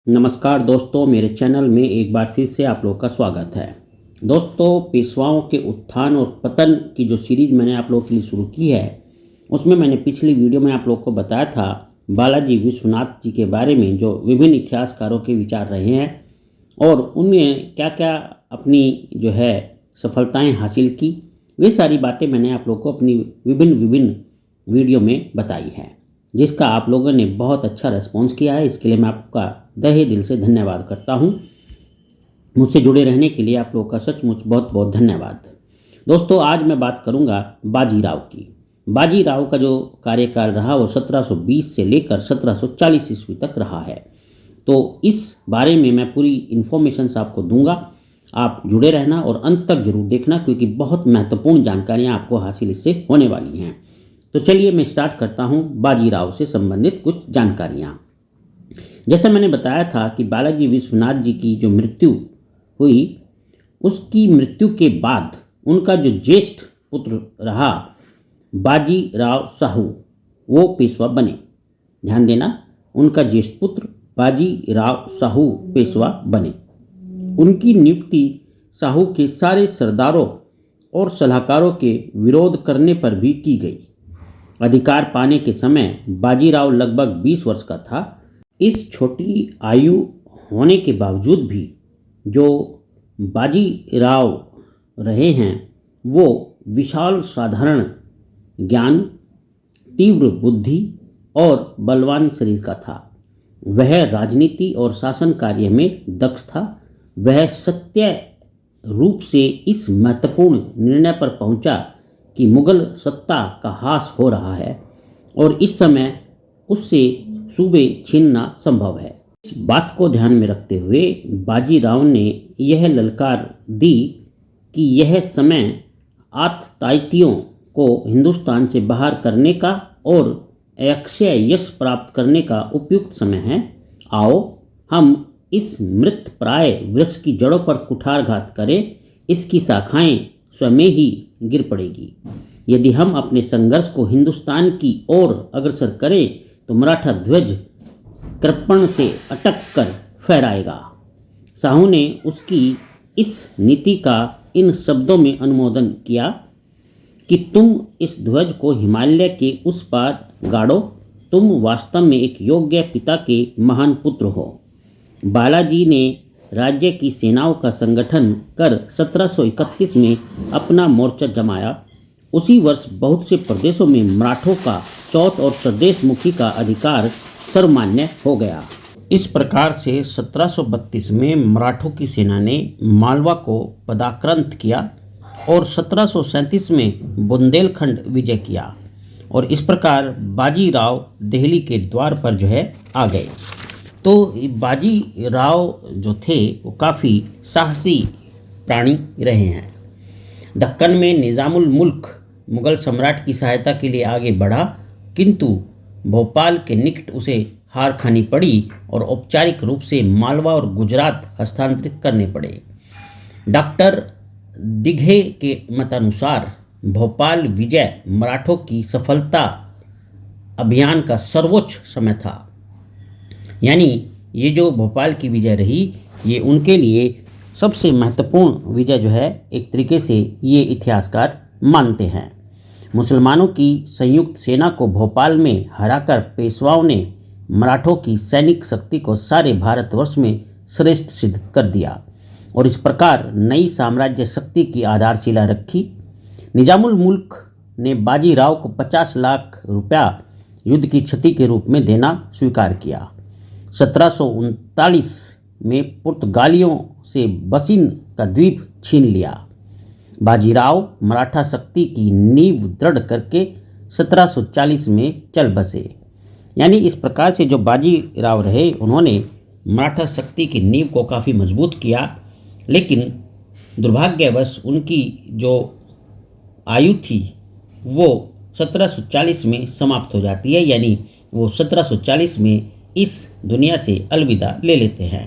नमस्कार दोस्तों, मेरे चैनल में एक बार फिर से आप लोगों का स्वागत है। दोस्तों, पेशवाओं के उत्थान और पतन की जो सीरीज़ मैंने आप लोगों के लिए शुरू की है, उसमें मैंने पिछली वीडियो में आप लोगों को बताया था बालाजी विश्वनाथ जी के बारे में, जो विभिन्न इतिहासकारों के विचार रहे हैं और उनमें क्या क्या अपनी जो है सफलताएं हासिल की। वे सारी बातें मैंने आप लोगों को अपनी विभिन्न वीडियो में बताई है, जिसका आप लोगों ने बहुत अच्छा रिस्पॉन्स किया है। इसके लिए मैं आपका तहे दिल से धन्यवाद करता हूं। मुझसे जुड़े रहने के लिए आप लोगों का सचमुच बहुत बहुत धन्यवाद। दोस्तों, आज मैं बात करूंगा बाजीराव की। बाजीराव का जो कार्यकाल रहा वो 1720 से लेकर 1740 ईस्वी तक रहा है। तो इस बारे में मैं पूरी इन्फॉर्मेशन आपको दूंगा। आप जुड़े रहना और अंत तक जरूर देखना, क्योंकि बहुत महत्वपूर्ण जानकारियां आपको हासिल इससे होने वाली हैं। तो चलिए मैं स्टार्ट करता हूं बाजीराव से संबंधित कुछ जानकारियां। जैसा मैंने बताया था कि बालाजी विश्वनाथ जी की जो मृत्यु हुई, उसकी मृत्यु के बाद उनका जो ज्येष्ठ पुत्र रहा बाजीराव शाहू, वो पेशवा बने। ध्यान देना, उनका ज्येष्ठ पुत्र बाजीराव शाहू पेशवा बने। उनकी नियुक्ति शाहू के सारे सरदारों और सलाहकारों के विरोध करने पर भी की गई। अधिकार पाने के समय बाजीराव लगभग 20 वर्ष का था। इस छोटी आयु होने के बावजूद भी जो बाजीराव रहे हैं, वो विशाल साधारण ज्ञान, तीव्र बुद्धि और बलवान शरीर का था। वह राजनीति और शासन कार्य में दक्ष था। वह सत्य रूप से इस महत्वपूर्ण निर्णय पर पहुंचा कि मुगल सत्ता का ह्रास हो रहा है और इस समय उससे सूबे छीनना संभव है। इस बात को ध्यान में रखते हुए बाजीराव ने यह ललकार दी कि यह समय आतताइतियों को हिंदुस्तान से बाहर करने का और अक्षय यश प्राप्त करने का उपयुक्त समय है। आओ हम इस मृत प्राय वृक्ष की जड़ों पर कुठारघात करें, इसकी शाखाएं स्वयं ही गिर पड़ेगी। यदि हम अपने संघर्ष को हिंदुस्तान की ओर अग्रसर करें तो मराठा ध्वज कृपण से अटक कर फहराएगा। शाहू ने उसकी इस नीति का इन शब्दों में अनुमोदन किया कि तुम इस ध्वज को हिमालय के उस पार गाड़ो। तुम वास्तव में एक योग्य पिता के महान पुत्र हो। बालाजी ने राज्य की सेनाओं का संगठन कर 1731 में अपना मोर्चा जमाया। उसी वर्ष बहुत से प्रदेशों में मराठों का चौथ और स्वदेशमुखी का अधिकार सर्वमान्य हो गया। इस प्रकार से 1732 में मराठों की सेना ने मालवा को पदाक्रांत किया और 1737 में बुंदेलखंड विजय किया और इस प्रकार बाजीराव दिल्ली के द्वार पर आ गए। तो बाजीराव जो थे वो काफ़ी साहसी प्राणी रहे हैं। दक्कन में निज़ामुल मुल्क मुगल सम्राट की सहायता के लिए आगे बढ़ा, किंतु भोपाल के निकट उसे हार खानी पड़ी और औपचारिक रूप से मालवा और गुजरात हस्तांतरित करने पड़े। डॉक्टर दिघे के मतानुसार भोपाल विजय मराठों की सफलता अभियान का सर्वोच्च समय था। यानी ये जो भोपाल की विजय रही, ये उनके लिए सबसे महत्वपूर्ण विजय एक तरीके से ये इतिहासकार मानते हैं। मुसलमानों की संयुक्त सेना को भोपाल में हराकर पेशवाओं ने मराठों की सैनिक शक्ति को सारे भारतवर्ष में श्रेष्ठ सिद्ध कर दिया और इस प्रकार नई साम्राज्य शक्ति की आधारशिला रखी। निजामुल मुल्क ने बाजीराव को 50 लाख रुपया युद्ध की क्षति के रूप में देना स्वीकार किया। 1739 में पुर्तगालियों से बसिन का द्वीप छीन लिया। बाजीराव मराठा शक्ति की नींव दृढ़ करके 1740 में चल बसे। यानी इस प्रकार से जो बाजीराव रहे, उन्होंने मराठा शक्ति की नींव को काफ़ी मजबूत किया। लेकिन दुर्भाग्यवश उनकी जो आयु थी वो 1740 में समाप्त हो जाती है। यानी वो 1740 में इस दुनिया से अलविदा ले लेते हैं।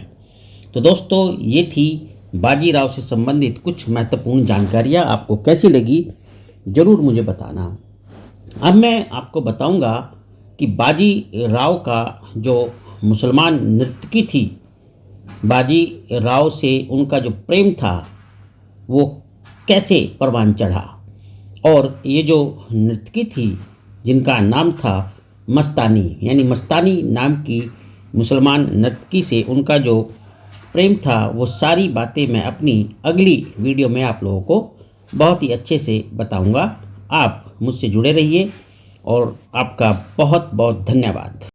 तो दोस्तों, ये थी बाजीराव से संबंधित कुछ महत्वपूर्ण जानकारियाँ। आपको कैसी लगी ज़रूर मुझे बताना। अब मैं आपको बताऊंगा कि बाजीराव का जो मुसलमान नर्तकी थी बाजी राव से उनका जो प्रेम था वो कैसे परवान चढ़ा, और ये जो नर्तकी थी जिनका नाम था मस्तानी, यानी मस्तानी नाम की मुसलमान नर्तकी से उनका जो प्रेम था, वो सारी बातें मैं अपनी अगली वीडियो में आप लोगों को बहुत ही अच्छे से बताऊंगा। आप मुझसे जुड़े रहिए और आपका बहुत बहुत धन्यवाद।